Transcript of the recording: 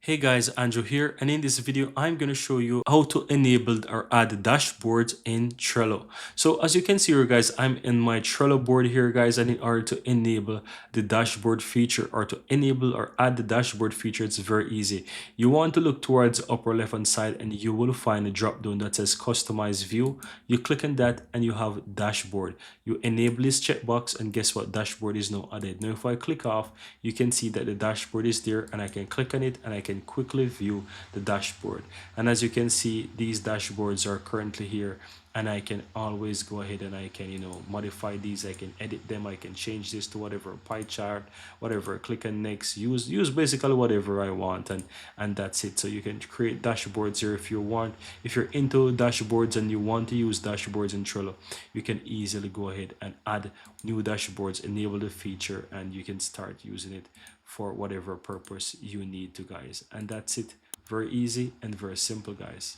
Hey guys, Andrew here, and in this video I'm going to show you how to enable or add dashboards in Trello. So as you can see here guys, I'm in my Trello board here guys, and in order to enable the dashboard feature or to enable or add the dashboard feature, it's very easy. You want to look towards the upper left hand side and you will find a drop down that says customize view. You click on that and you have dashboard. You enable this checkbox and guess what, dashboard is now added. Now if I click off, you can see that the dashboard is there and I can click on it and I can quickly view the dashboard. And as you can see, these dashboards are currently here, and I can always go ahead and I can modify these. I can edit them, I can change this to whatever pie chart, whatever, click on next, use basically whatever I want, and that's it. So you can create dashboards here if you want. If you're into dashboards and you want to use dashboards in Trello, you can easily go ahead and add new dashboards, enable the feature, and you can start using it for whatever purpose you need to, guys. And that's it. Very easy and very simple, guys.